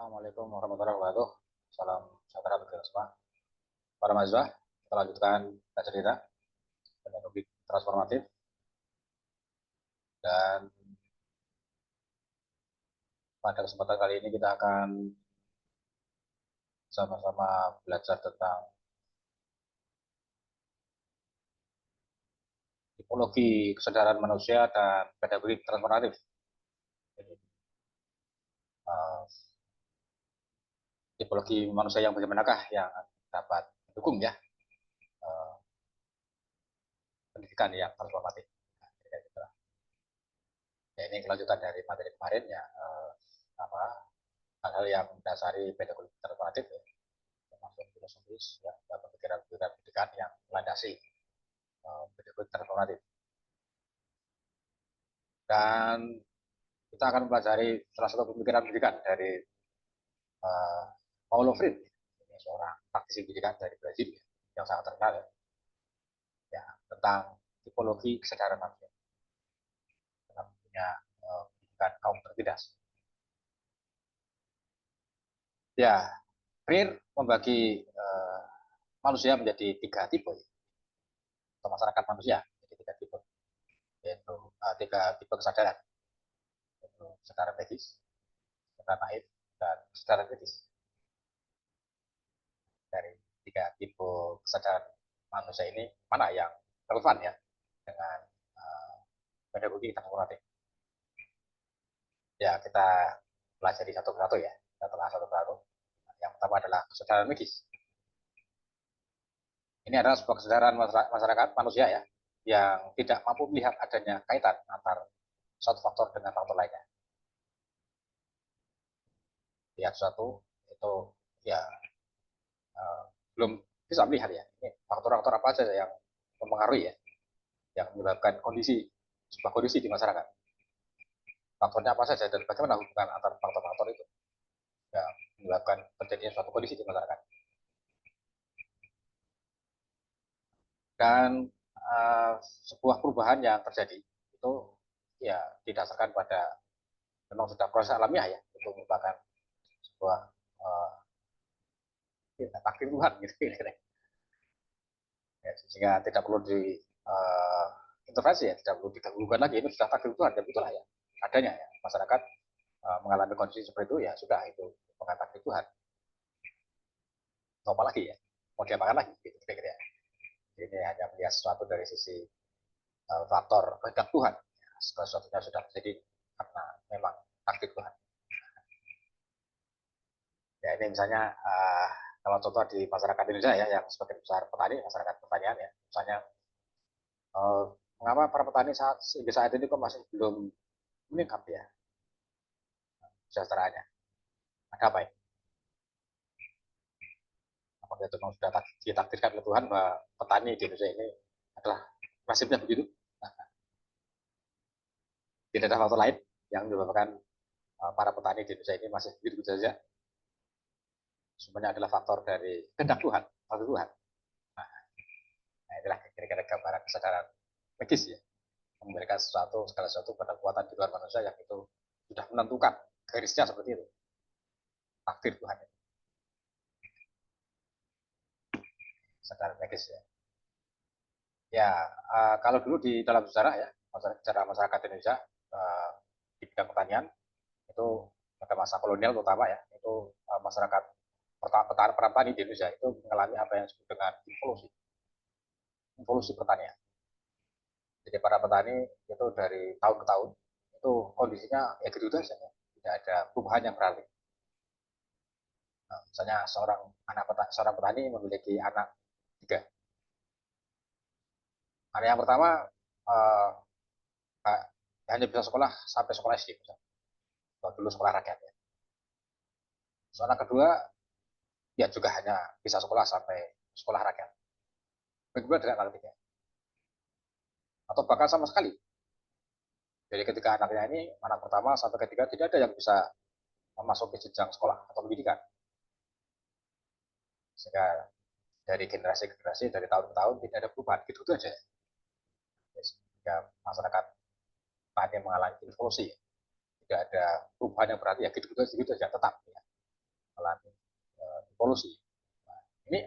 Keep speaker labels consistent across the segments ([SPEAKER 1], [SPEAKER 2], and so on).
[SPEAKER 1] Assalamualaikum warahmatullahi wabarakatuh. Salam sejahtera bagi kita semua. Para mahasiswa, kita lanjutkan belajar kita dengan topik transformatif dan pada kesempatan kali ini kita akan sama-sama belajar tentang tipologi kesadaran manusia dan pedagogi transformatif. Jadi, uh, tipologi manusia yang bagaimanakah yang dapat mendukung ya uh, pendidikan yang transformatif. Nah, ya, ini kelanjutan dari materi kemarin ya, apa hal-hal yang mendasari pedagogi transformatif ya, termasuk filosofis ya, dan pemikiran-pemikiran pendidikan yang melandasi pedagogi transformatif. Dan kita akan mempelajari salah satu pemikiran pendidikan dari uh, Paulo Freire, ini seorang praktisi pendidikan dari Brazil yang sangat terkenal ya, tentang tipologi kesadaran manusia dalam punya pendidikan kaum tertindas. Ya, Freire membagi manusia menjadi tiga tipe, atau masyarakat manusia menjadi tiga tipe, yaitu tiga tipe kesadaran, yaitu kesadaran medis, kesadaran naif, dan kesadaran kritis. Dari tiga tipe kesadaran manusia ini mana yang relevan ya dengan pedagogi transformatif? Ya, kita pelajari satu persatu ya. Kita telah satu persatu. Yang pertama adalah kesadaran medis. Ini adalah sebuah kesadaran masyarakat manusia ya, yang tidak mampu melihat adanya kaitan antar suatu faktor dengan faktor lainnya. Lihat suatu itu ya belum bisa melihat ya. Ini faktor-faktor apa saja yang mempengaruhi ya, yang menyebabkan sebuah kondisi di masyarakat. Faktornya apa saja dan bagaimana hubungan antar faktor-faktor itu ya, menyebabkan terjadinya suatu kondisi di masyarakat. Dan sebuah perubahan yang terjadi itu ya didasarkan pada memang sudah proses alamiah ya, itu merupakan sebuah takdir Tuhan gitu ya, sehingga tidak perlu di intervensi ya, tidak perlu digabungkan lagi, itu sudah takdir Tuhan dan itulah ya adanya ya masyarakat mengalami kondisi seperti itu ya sudah itu bukan takdir Tuhan, apa lagi ya, mau diapakan lagi gitu kira-kira ya. Ini hanya melihat sesuatu dari sisi faktor kehendak Tuhan ya, segala sesuatunya sudah terjadi karena memang takdir Tuhan ya. Ini misalnya kalau contoh di masyarakat Indonesia ya yang sebagian besar petani, masyarakat pertanian ya, misalnya uh, mengapa para petani saat ini kok masih belum meningkat ya sejahteraannya, ada apa ya, apakah itu memang sudah ditakdirkan oleh Tuhan bahwa petani di Indonesia ini adalah nasibnya begitu, tidak ada faktor lain yang menyebabkan para petani di Indonesia ini masih begitu saja, semuanya adalah faktor dari kehendak Tuhan, faktor Tuhan. Nah, inilah kira-kira gambaran kesadaran medis ya, memberikan segala sesuatu pada kekuatan di luar manusia yang itu sudah menentukan garisnya seperti itu, takdir Tuhan itu. Kesadaran medis ya. Ya, kalau dulu di dalam sejarah ya, sejarah masyarakat Indonesia di bidang pertanian itu pada masa kolonial terutama ya, itu masyarakat petani di Indonesia itu mengalami apa yang disebut dengan evolusi pertanian. Jadi para petani itu dari tahun ke tahun itu kondisinya ya gitu saja, ya. Tidak ada perubahan yang berarti. Nah, misalnya seorang petani memiliki anak tiga. Anak yang pertama uh, hanya bisa sekolah sampai sekolah SD, misalnya. Dulu sekolah rakyat ya. Anak kedua ya juga hanya bisa sekolah sampai sekolah rakyat. Begitu dengan anak ketiga. Atau bahkan sama sekali. Jadi ketika anaknya ini, anak pertama sampai ketiga tidak ada yang bisa memasuki jenjang sekolah atau pendidikan. Sehingga dari generasi ke generasi, dari tahun ke tahun tidak ada perubahan. Gitu aja. Sehingga masyarakat banyak mengalami evolusi. Tidak ada perubahan yang berarti ya gitu-gitu aja tetap. Ya. mengalami evolusi. Nah, ini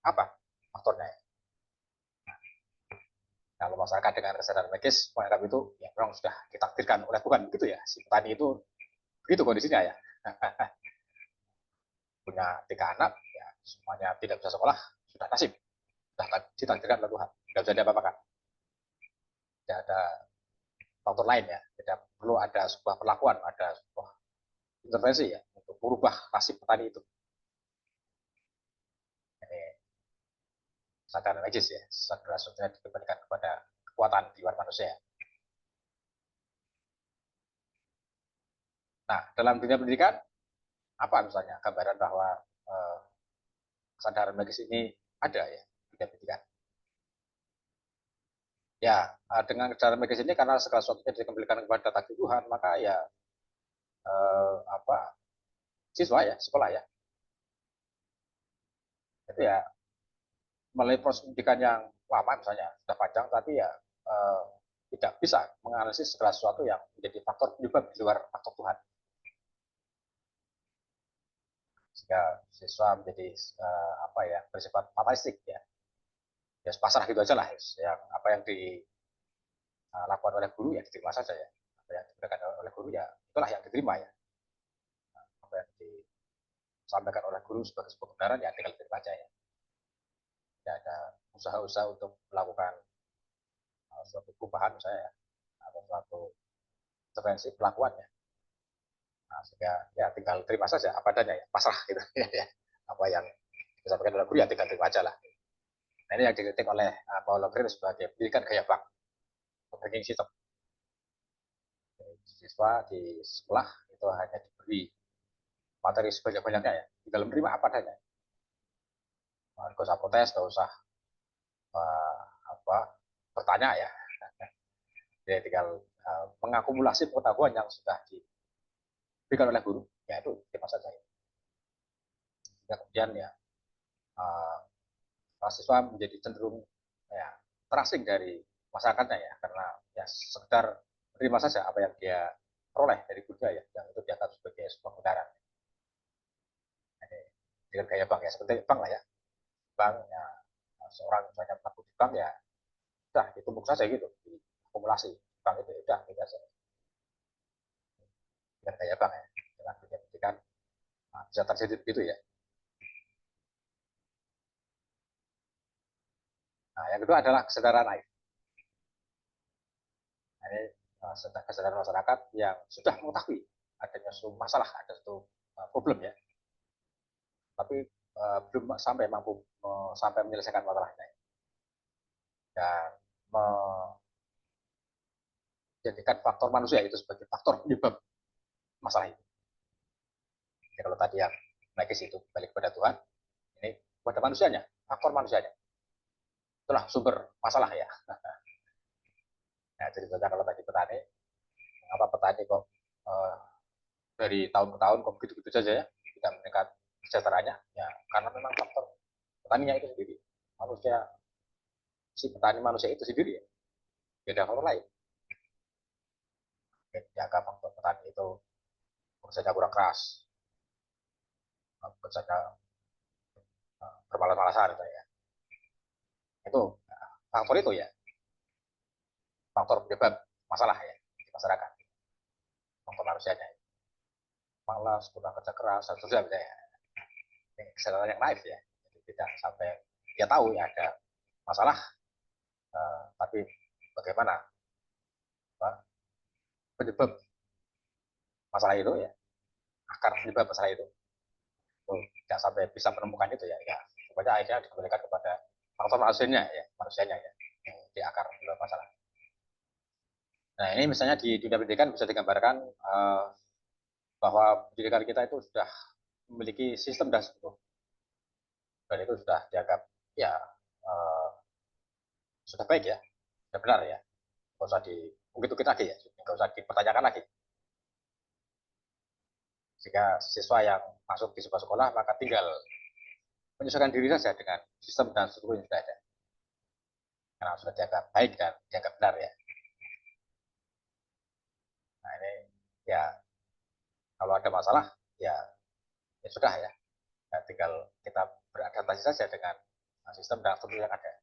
[SPEAKER 1] apa faktornya? Kalau masyarakat dengan kesadaran magis menganggap itu ya memang sudah ditakdirkan oleh Tuhan begitu ya, si petani itu begitu kondisinya ya. Punya 3 anak ya semuanya tidak bisa sekolah, sudah nasib, sudah ditakdirkan oleh Tuhan, tidak bisa diapa-apakan, tidak ada faktor lain ya, tidak perlu ada sebuah perlakuan, ada sebuah intervensi ya untuk merubah nasib petani itu. Ini sadar magis ya, sadar sudah diberikan kepada kekuatan di luar manusia. Nah, dalam dunia pendidikan, apa misalnya gambaran bahwa eh, kesadaran magis ini ada ya di dunia pendidikan? Ya, dengan kesadaran magis ini karena segala sesuatunya dikembalikan kepada takdir Tuhan, maka ya apa siswa ya sekolah ya itu ya melalui proses pendidikan yang lama misalnya sudah panjang tapi ya eh, tidak bisa menganalisis segala sesuatu yang menjadi faktor penyebab di luar faktor Tuhan, sehingga siswa menjadi apa ya bersifat fatalistik ya, ya pasrah gitu aja lah, yang apa yang dilakukan oleh guru ya diterima saja ya, apa yang diberikan oleh guru ya itulah yang diterima ya, apa yang disampaikan oleh guru sebagai sebuah kebenaran ya tinggal diterima aja ya, tidak ada usaha-usaha untuk melakukan suatu perubahan misalnya ya, atau suatu intervensi pelakuan ya. Nah, sehingga ya tinggal terima saja apa adanya ya, pasrah gitu ya. Apa yang disampaikan oleh guru ya tinggal terima aja lah. Nah, ini yang dikritik oleh Paulo Freire sebagai pendidikan gaya bank, banking system. Siswa di sekolah itu hanya diberi materi sebanyak-banyaknya ya, tinggal menerima apa adanya. Nggak usah protes, nggak usah apa bertanya ya. Jadi tinggal mengakumulasi pengetahuan yang sudah diberikan oleh guru, ya itu terima saja. Ya, kemudian ya uh, mahasiswa menjadi cenderung ya terasing dari masyarakatnya ya, karena ya sekedar menerima saja apa yang dia peroleh dari budaya yang itu dianggap sebagai sebuah kebenaran. Jadi, dengan gaya bank ya seperti bank lah ya, bank ya, seorang misalnya pelaku di bank ya sudah ditumpuk saja gitu di akumulasi bank itu sudah tidak saja dengan gaya bank ya, dengan pendidikan bisa terjadi begitu ya. Nah, yang kedua adalah kesadaran naif. Nah, ini kesadaran masyarakat yang sudah mengetahui adanya suatu masalah, ada suatu problem ya, tapi belum sampai mampu sampai menyelesaikan masalahnya dan menjadikan faktor manusia itu sebagai faktor penyebab masalah itu. Jadi kalau tadi yang magis itu balik kepada Tuhan, ini kepada manusianya, faktor manusianya. Itulah sumber masalah ya. Nah, jadi kalau tadi petani, mengapa petani kok dari tahun ke tahun kok begitu-begitu saja ya, tidak meningkat kesejahteraannya? Ya karena memang faktor petaninya itu sendiri, manusia, si petani manusia itu sendiri ya, beda faktor lain. Jaga faktor petani itu bekerja kurang keras, bekerja bermalas-malasan gitu ya. Itu faktor itu ya, faktor penyebab masalah ya di masyarakat, faktor manusianya. Malas, kurang kerja keras, dan seterusnya ya. Ini kesadaran yang naif ya. Jadi tidak sampai dia tahu ya ada masalah, tapi bagaimana penyebab masalah itu ya, akar penyebab masalah itu tidak sampai bisa menemukan itu ya, ya supaya akhirnya dikembalikan kepada faktor manusianya ya, yang di akar penyebab masalah. Nah ini misalnya di dunia pendidikan bisa digambarkan bahwa pendidikan kita itu sudah memiliki sistem dan struktur, dan itu sudah dianggap ya uh, sudah baik ya, sudah benar ya, nggak usah mungkin lagi ya, nggak usah dipertanyakan lagi. Jika siswa yang masuk di sebuah sekolah maka tinggal menyesuaikan diri saja dengan sistem dan struktur yang sudah ada, karena sudah dianggap baik dan dianggap benar ya. Nah ini ya kalau ada masalah ya, ya sudah ya. Nah, tinggal kita beradaptasi saja dengan sistem dan struktur yang ada.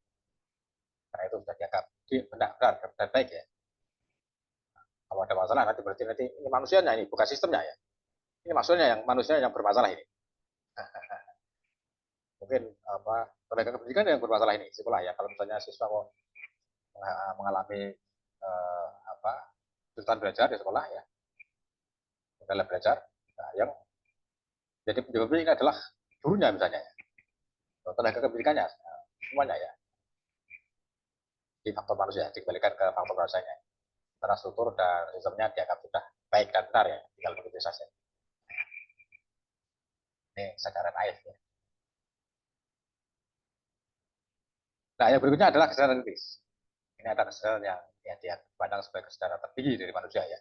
[SPEAKER 1] Karena itu sudah dianggap benar dan baik ya. Kalau ada masalah nanti ini manusianya ini bukan sistemnya ya. Ini maksudnya yang manusia yang bermasalah ini. Mungkin tenaga pendidikan yang bermasalah ini sekolah ya. Kalau misalnya siswa mau mengalami kesulitan belajar di sekolah ya, dalam belajar, nah, yang jadi penyebabnya ini adalah gurunya misalnya, ya. Tenaga pendidikannya, semuanya ya. Di faktor manusia dikembalikan ke faktor manusianya. Karena struktur dan sistemnya dianggap sudah baik dan benar ya, tinggal begitu saja. Ini secara naif ya. Nah, yang berikutnya adalah kesadaran kritis. Ini adalah kesadaran yang ya, dia pandang sebagai kesadaran tertinggi dari manusia ya.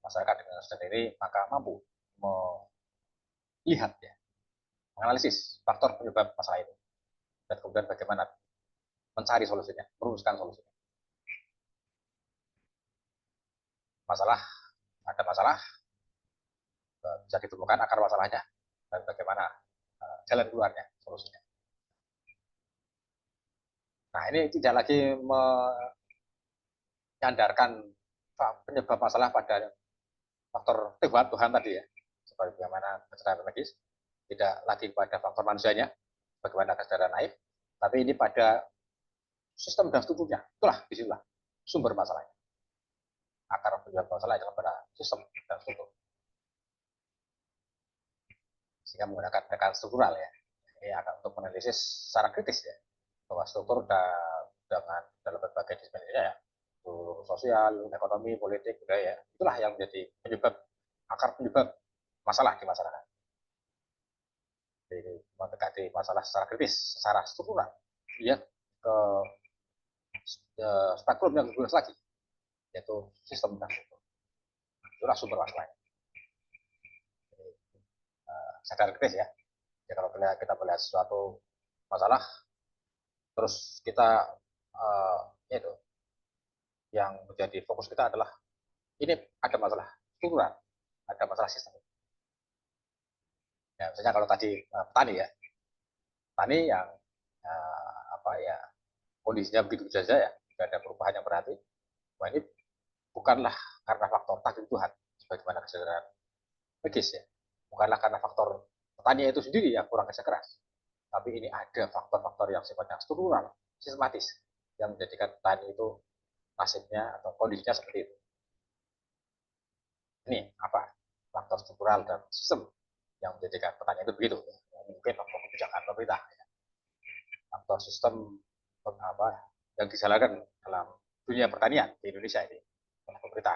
[SPEAKER 1] Masyarakat dengan kesadaran ini maka mampu melihat ya, menganalisis faktor penyebab masalah itu dan kemudian bagaimana mencari solusinya, merumuskan solusinya. Ada masalah, bisa ditemukan akar masalahnya dan bagaimana jalan keluarnya, solusinya. Nah, ini tidak lagi menyandarkan penyebab masalah pada faktor Tuhan tadi ya, seperti bagaimana kesadaran medis, tidak lagi pada faktor manusianya, bagaimana kesadaran naif, tapi ini pada sistem dan strukturnya. Itulah disitulah sumber masalahnya. Akar penyebab masalah adalah pada sistem dan struktur. Sehingga menggunakan pendekatan struktural ya. Ini akan untuk menganalisis secara kritis ya, bahwa struktur dengan dalam berbagai disiplin ya, sosial, ekonomi, politik, budaya, itulah yang menjadi akar penyebab masalah di masyarakat. Jadi mendekati masalah secara kritis, secara struktural, lihat ke spektrum yang lebih luas lagi, yaitu sistem dan struktur. Itulah sumber masalahnya. Secara kritis ya. Ya kalau kita melihat suatu masalah, terus kita itu yang menjadi fokus kita adalah ini ada masalah struktural, ada masalah sistem. Ya, misalnya kalau tadi petani ya, petani yang kondisinya begitu saja ya, tidak ada perubahan yang berarti. Wah, ini bukanlah karena faktor takdir Tuhan, sebagaimana kesadaran medis ya, bukanlah karena faktor petani itu sendiri yang kurang kerja keras, tapi ini ada faktor-faktor yang sifatnya struktural, sistematis, yang menjadikan petani itu nasibnya atau kondisinya seperti itu. Ini faktor struktural dan sistem yang menjadikan petani itu begitu. Mungkin faktor kebijakan pemerintah, ya. Faktor sistem yang dijalankan dalam dunia pertanian di Indonesia ini oleh pemerintah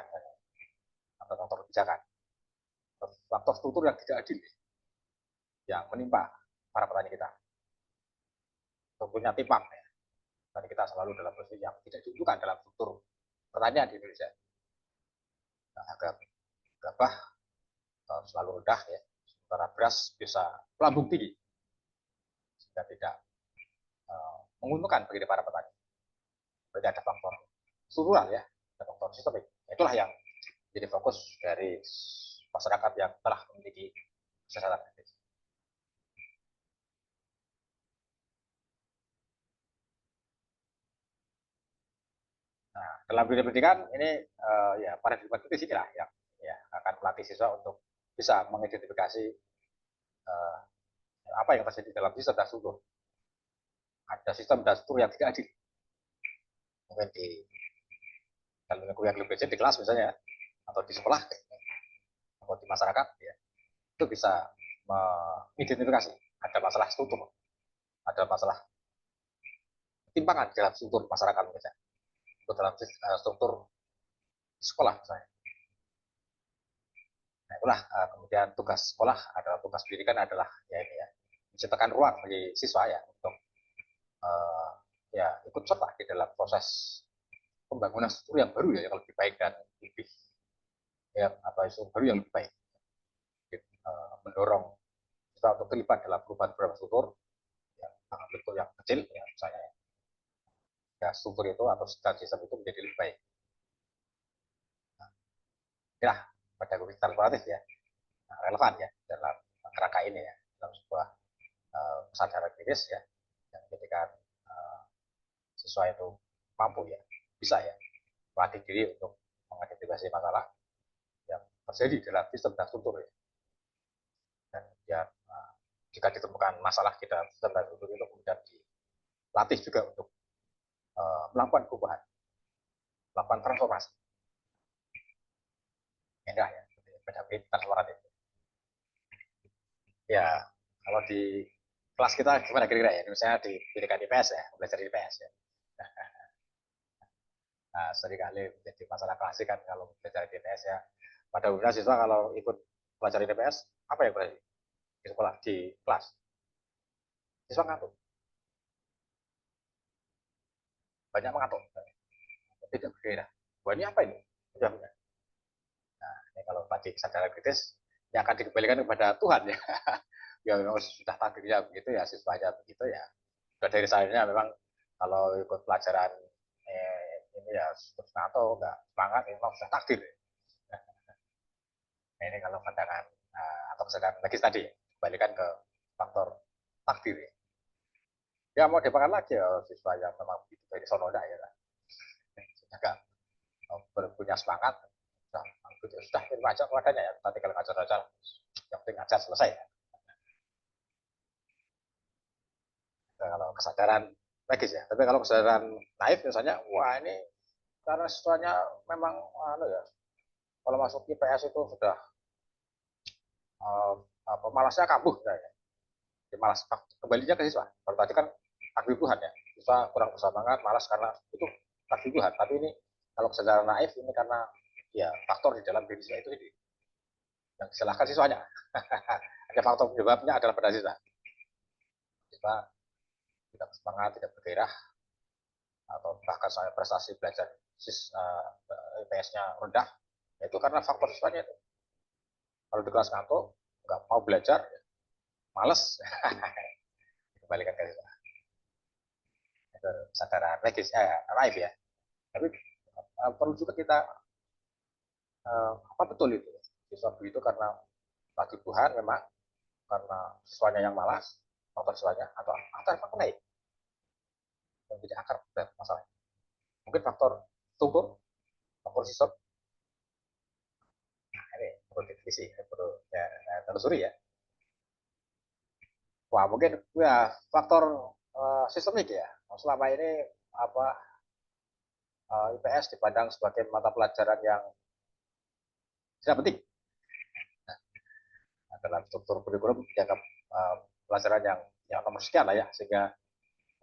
[SPEAKER 1] atau faktor kebijakan, faktor struktur yang tidak adil yang menimpa para petani kita. Tentunya timpang ya. Petani kita selalu dalam posisi yang tidak diuntukkan dalam struktur pertanian di Indonesia. Nah, harga gabah selalu rendah ya, sementara beras bisa melambung tinggi sehingga tidak menguntungkan bagi para petani. Berarti ada faktor struktural ya, ada faktor sistemik. Itulah yang jadi fokus dari masyarakat yang telah memiliki kesadaran kritis. Nah, dalam dunia pendidikan ini ya paradigma kritis inilah yang ya akan melatih siswa untuk bisa mengidentifikasi apa yang terjadi dalam sistem dan struktur. Ada sistem dan struktur yang tidak adil. Mungkin di dalam lingkungan yang lebih kecil di kelas misalnya, atau di sekolah, atau di masyarakat, ya, itu bisa mengidentifikasi ada masalah struktur, ada masalah timpangan dalam struktur masyarakat misalnya, atau dalam struktur sekolah misalnya. Nah, itulah kemudian tugas sekolah adalah tugas pendidikan adalah ya ini ya, menciptakan ruang bagi siswa ya untuk ya ikut serta di dalam proses pembangunan struktur yang baru ya, yang lebih baik dan lebih baru yang lebih baik. Mendorong kita untuk terlibat dalam perubahan struktur yang bentuk yang kecil ya, misalnya ya struktur itu atau sistem itu menjadi lebih baik. Nah, inilah pada transformatif ya, relevan ya dalam kerangka ini ya, dalam sebuah kesadaran kritis ya, yang ketika siswa itu mampu ya, bisa ya melatih diri untuk mengidentifikasi masalah yang terjadi dalam sistem dan struktur ya. Dan ya jika ditemukan masalah di dalam sistem dan struktur itu kemudian dilatih juga untuk melakukan perubahan, melakukan transformasi. Enggak ya, menghadapi transformasi itu. Ya, kalau di kelas kita gimana kira-kira ya? Misalnya di pendidikan IPS ya, belajar di IPS ya. Nah, seringkali menjadi masalah klasik kan kalau belajar di IPS ya. Pada umumnya siswa kalau ikut belajar di IPS, apa yang berarti di sekolah, di kelas? Siswa ngantuk, banyak mengantuk. Tidak berbeda. Wah ini apa ini? Jawabnya. Nah, ini kalau tadi kesadaran kritis, ya akan dikembalikan kepada Tuhan ya. Ya memang sudah takdirnya begitu ya, siswanya begitu ya. Sudah dari sayanya memang kalau ikut pelajaran ini ya terus atau enggak semangat memang sudah takdir. Nah, ini kalau pandangan atau kesadaran lagi tadi, kembalikan ke faktor takdir. Ya mau diapakan lagi ya siswa yang memang begitu dari sono ya. Sudah berpunya semangat, sudah terima aja kepadanya ya. Nanti kalau ngajar-ngajar, yang penting ngajar selesai ya. Kalau kesadaran lagi ya. Tapi kalau kesadaran naif misalnya, wah ini karena siswanya memang ya, kalau masuk IPS itu sudah malasnya kambuh ya. Jadi malas kembalinya ke siswa. Kalau tadi kan takdir Tuhan ya. Siswa kurang bersemangat, malas karena itu takdir Tuhan. Tapi ini kalau kesadaran naif ini karena ya faktor di dalam diri siswa itu sendiri. Yang disalahkan siswanya. Hanya faktor penyebabnya adalah pada siswa. Siswa tidak semangat, tidak bergairah, atau bahkan saya prestasi belajar IPS-nya rendah, itu karena faktor siswanya itu. Kalau di kelas ngantuk, nggak mau belajar, males, kembalikan ke siswa. Itu kesadaran legis, live ya. Tapi perlu juga kita apa betul itu? Siswa begitu karena lagi Tuhan memang karena siswanya yang malas, faktor siswanya atau faktor lain yang tidak akar masalah. Mungkin faktor struktur, faktor sistem. Nah, ini perlu definisi, perlu ya, telusuri ya. Wah, mungkin ya faktor sistemik ya. Selama ini apa IPS dipandang sebagai mata pelajaran yang tidak penting. Nah, dalam struktur kurikulum dianggap pelajaran yang nomor sekian lah ya, sehingga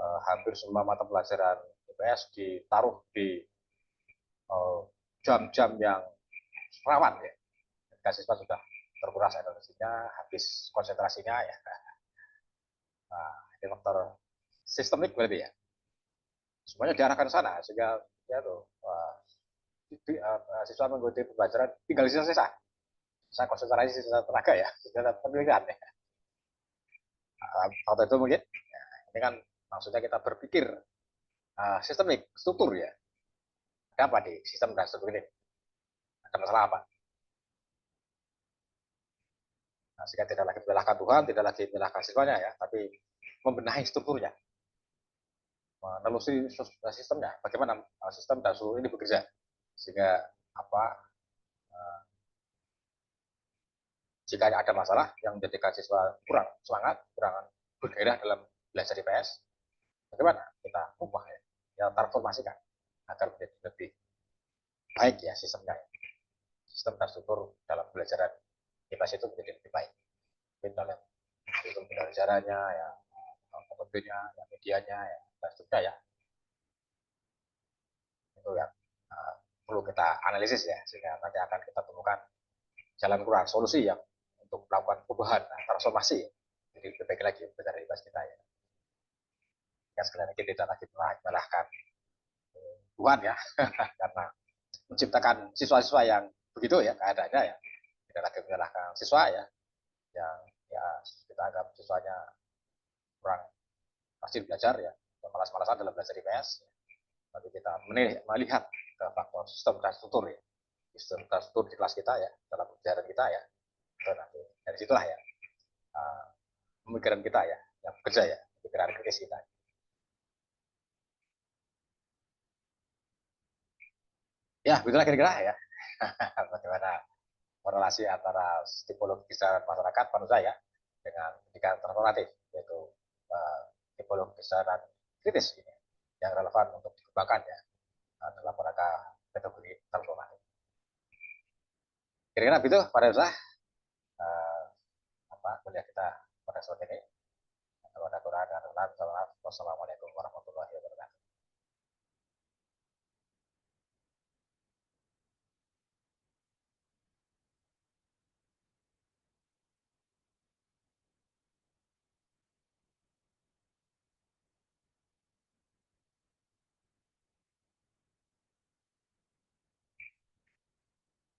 [SPEAKER 1] hampir semua mata pelajaran IPS ditaruh di jam-jam yang rawan ya. Ketika siswa sudah terkuras energinya, habis konsentrasinya ya. Nah, ini faktor sistemik berarti ya. Semuanya diarahkan ke sana sehingga ya tuh siswa mengikuti pembelajaran tinggal sisa-sisa. Saya konsentrasi sisa tenaga ya, sisa penelitian ya. Waktu itu mungkin ya, ini kan maksudnya kita berpikir sistemik, struktur ya. Ada apa di sistem dan struktur ini? Ada masalah apa? Nah, sehingga tidak lagi menyalahkan Tuhan, tidak lagi menyalahkan siswanya ya, tapi membenahi strukturnya, menelusuri sistemnya, bagaimana sistem dan struktur ini bekerja, sehingga apa jika ada masalah yang menjadikan siswa kurang semangat, kurang bergairah dalam belajar IPS, bagaimana kita ubah ya, yang transformasikan agar menjadi lebih baik ya sistemnya, sistem dan struktur dalam belajaran IPS itu menjadi lebih baik. Mungkin dalam itu pembelajarannya, ya, metodenya, ya, medianya, ya, dan seterusnya ya, itu yang perlu kita analisis ya, sehingga nanti akan kita temukan jalan keluar, solusi yang untuk melakukan perubahan, transformasi. Jadi lebih baik lagi belajar IPS kita ya. Ya sekali lagi tidak lagi menyalahkan Tuhan ya, karena menciptakan siswa-siswa yang begitu ya keadaannya ya, tidak lagi menyalahkan siswa ya, yang ya kita anggap siswanya kurang rajin belajar ya, malas-malasan dalam belajar IPS. Tapi kita melihat ke faktor sistem dan struktur ya, sistem dan struktur di kelas kita ya, dalam pelajaran kita ya, itu nanti dari situlah ya uh, pemikiran kita ya, yang bekerja ya, pemikiran kritis kita. Ya, begitulah kira-kira ya. Bagaimana korelasi antara tipologi kesadaran masyarakat menurut saya dengan pendidikan transformatif, yaitu tipologi kesadaran kritis ini yang relevan untuk dikembangkan ya dalam rangka metodologi transformatif. Kira-kira begitu pada usaha kuliah kita pada sore ini. Kalau ada kurang, wassalamualaikum warahmatullahi wabarakatuh.